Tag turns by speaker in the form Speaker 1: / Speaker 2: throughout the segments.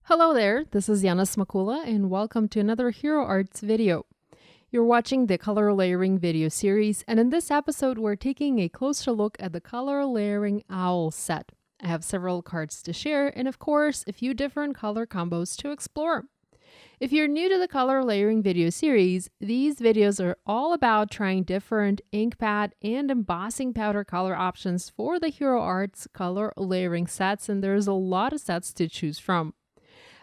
Speaker 1: Hello there, this is Yana and welcome to another Hero Arts video. You're watching the color layering video series, and in this episode we're taking a closer look at the color layering owl set. I have several cards to share and of course a few different color combos to explore. If you're new to the color layering video series, these videos are all about trying different ink pad and embossing powder color options for the Hero Arts color layering sets, and there's a lot of sets to choose from.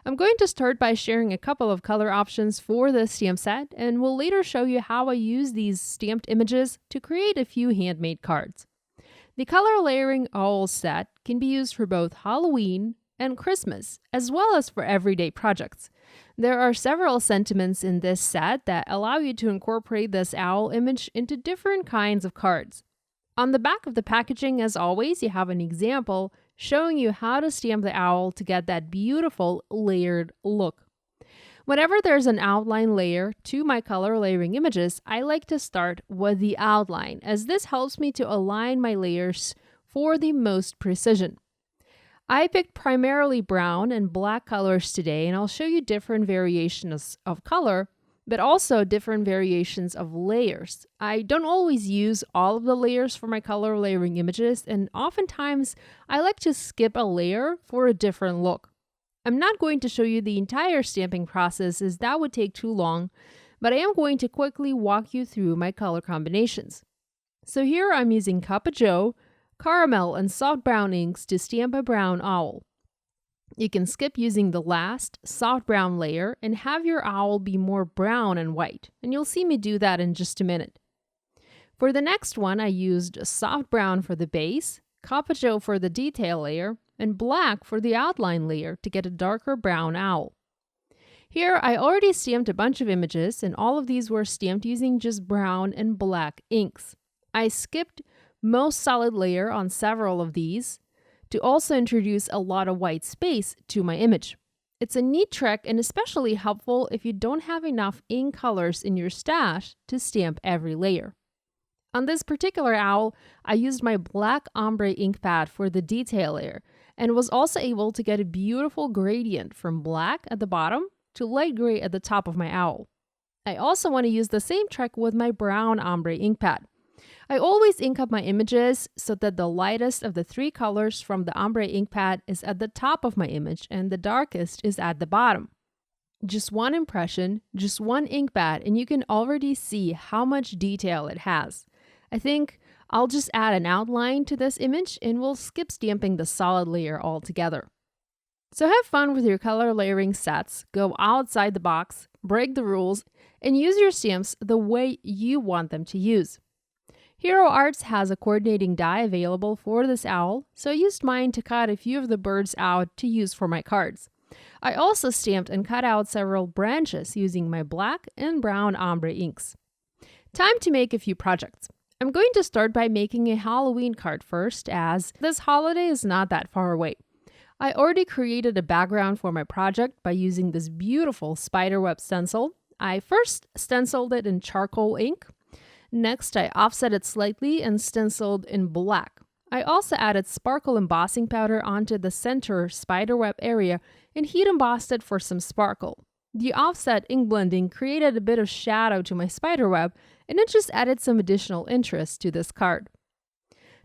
Speaker 1: I'm going to start by sharing a couple of color options for the stamp set, and will later show you how I use these stamped images to create a few handmade cards. The color layering owl set can be used for both Halloween and Christmas, as well as for everyday projects. There are several sentiments in this set that allow you to incorporate this owl image into different kinds of cards. On the back of the packaging, as always, you have an example showing you how to stamp the owl to get that beautiful layered look. Whenever there's an outline layer to my color layering images, I like to start with the outline, as this helps me to align my layers for the most precision. I picked primarily brown and black colors today, and I'll show you different variations of color, but also different variations of layers. I don't always use all of the layers for my color layering images, and oftentimes I like to skip a layer for a different look. I'm not going to show you the entire stamping process, as that would take too long, but I am going to quickly walk you through my color combinations. So here I'm using Cuppa Joe, caramel, and soft brown inks to stamp a brown owl. You can skip using the last soft brown layer and have your owl be more brown and white, and you'll see me do that in just a minute. For the next one, I used soft brown for the base, Cuppa Joe for the detail layer, and black for the outline layer to get a darker brown owl. Here, I already stamped a bunch of images, and all of these were stamped using just brown and black inks. I skipped most solid layer on several of these to also introduce a lot of white space to my image. It's a neat trick and especially helpful if you don't have enough ink colors in your stash to stamp every layer. On this particular owl, I used my black ombre ink pad for the detail layer and was also able to get a beautiful gradient from black at the bottom to light gray at the top of my owl. I also want to use the same trick with my brown ombre ink pad. I always ink up my images so that the lightest of the three colors from the ombre ink pad is at the top of my image and the darkest is at the bottom. Just one impression, just one ink pad, and you can already see how much detail it has. I think I'll just add an outline to this image and we'll skip stamping the solid layer altogether. So have fun with your color layering sets, go outside the box, break the rules, and use your stamps the way you want them to use. Hero Arts has a coordinating die available for this owl, so I used mine to cut a few of the birds out to use for my cards. I also stamped and cut out several branches using my black and brown ombre inks. Time to make a few projects. I'm going to start by making a Halloween card first, as this holiday is not that far away. I already created a background for my project by using this beautiful spiderweb stencil. I first stenciled it in charcoal ink. Next, I offset it slightly and stenciled in black. I also added sparkle embossing powder onto the center spiderweb area and heat embossed it for some sparkle. The offset ink blending created a bit of shadow to my spiderweb, and it just added some additional interest to this card.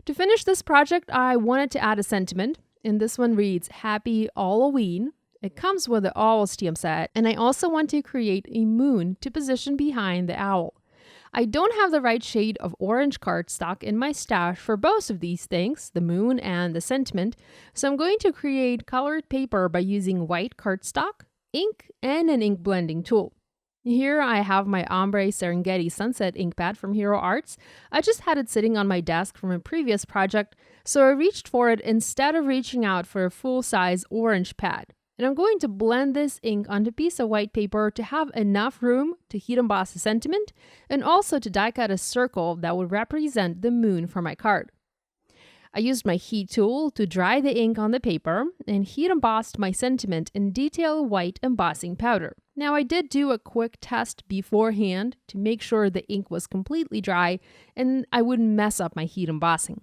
Speaker 1: To finish this project, I wanted to add a sentiment, and this one reads, Happy Halloween. It comes with the owl stamp set, and I also want to create a moon to position behind the owl. I don't have the right shade of orange cardstock in my stash for both of these things, the moon and the sentiment, so I'm going to create colored paper by using white cardstock, ink, and an ink blending tool. Here I have my Ombre Serengeti Sunset ink pad from Hero Arts. I just had it sitting on my desk from a previous project, so I reached for it instead of reaching out for a full-size orange pad. And I'm going to blend this ink onto a piece of white paper to have enough room to heat emboss the sentiment and also to die cut a circle that would represent the moon for my card. I used my heat tool to dry the ink on the paper and heat embossed my sentiment in detail white embossing powder. Now I did do a quick test beforehand to make sure the ink was completely dry and I wouldn't mess up my heat embossing.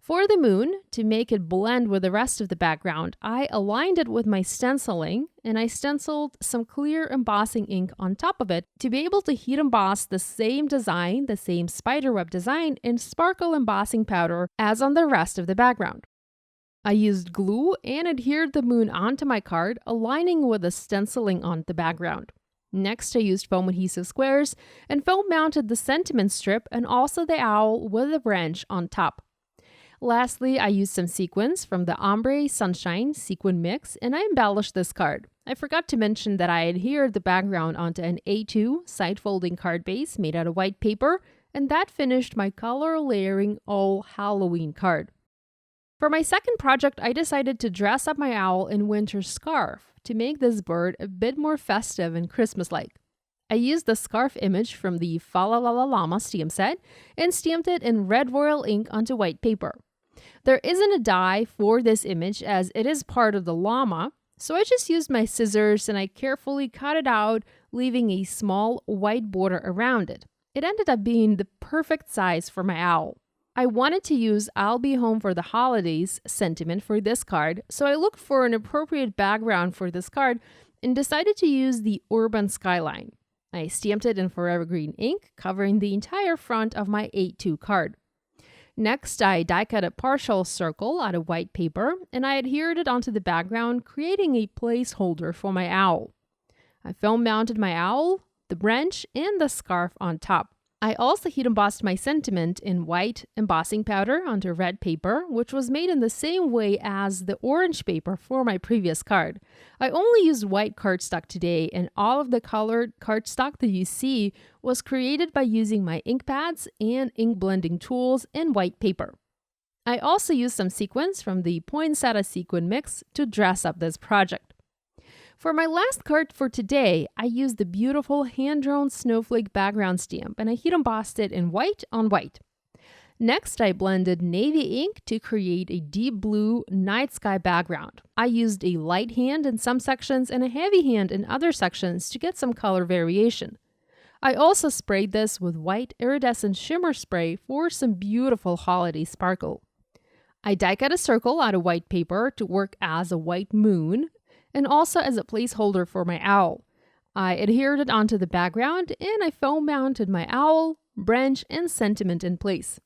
Speaker 1: For the moon, to make it blend with the rest of the background, I aligned it with my stenciling and I stenciled some clear embossing ink on top of it to be able to heat emboss the same design, the same spiderweb design in sparkle embossing powder as on the rest of the background. I used glue and adhered the moon onto my card, aligning with the stenciling on the background. Next, I used foam adhesive squares and foam mounted the sentiment strip and also the owl with the branch on top. Lastly, I used some sequins from the Ombre Sunshine sequin mix and I embellished this card. I forgot to mention that I adhered the background onto an A2 side folding card base made out of white paper, and that finished my color layering all Halloween card. For my second project, I decided to dress up my owl in winter scarf to make this bird a bit more festive and Christmas-like. I used the scarf image from the Fa La La La Llama stamp set and stamped it in red royal ink onto white paper. There isn't a die for this image as it is part of the llama, so I just used my scissors and I carefully cut it out, leaving a small white border around it. It ended up being the perfect size for my owl. I wanted to use "I'll be home for the holidays" sentiment for this card, so I looked for an appropriate background for this card and decided to use the urban skyline. I stamped it in forever green ink, covering the entire front of my A2 card. Next, I die cut a partial circle out of white paper and I adhered it onto the background, creating a placeholder for my owl. I foam mounted my owl, the branch, and the scarf on top. I also heat embossed my sentiment in white embossing powder onto red paper, which was made in the same way as the orange paper for my previous card. I only used white cardstock today, and all of the colored cardstock that you see was created by using my ink pads and ink blending tools in white paper. I also used some sequins from the Poinsettia sequin mix to dress up this project. For my last card for today, I used the beautiful hand-drawn snowflake background stamp and I heat embossed it in white on white. Next, I blended navy ink to create a deep blue night sky background. I used a light hand in some sections and a heavy hand in other sections to get some color variation. I also sprayed this with white iridescent shimmer spray for some beautiful holiday sparkle. I die cut a circle out of white paper to work as a white moon, and also as a placeholder for my owl. I adhered it onto the background and I foam mounted my owl, branch, and sentiment in place.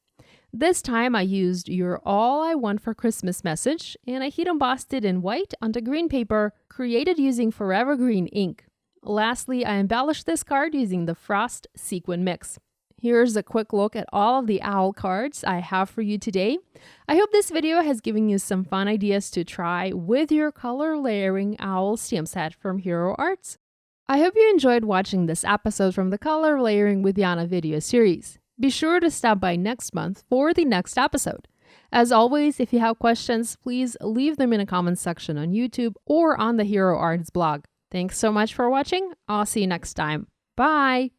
Speaker 1: This time I used "You're All I Want for Christmas" message and I heat embossed it in white onto green paper created using forever green ink. Lastly, I embellished this card using the Frost sequin mix. Here's a quick look at all of the owl cards I have for you today. I hope this video has given you some fun ideas to try with your color layering owl stamp set from Hero Arts. I hope you enjoyed watching this episode from the Color Layering with Yana video series. Be sure to stop by next month for the next episode. As always, if you have questions, please leave them in the comments section on YouTube or on the Hero Arts blog. Thanks so much for watching. I'll see you next time. Bye!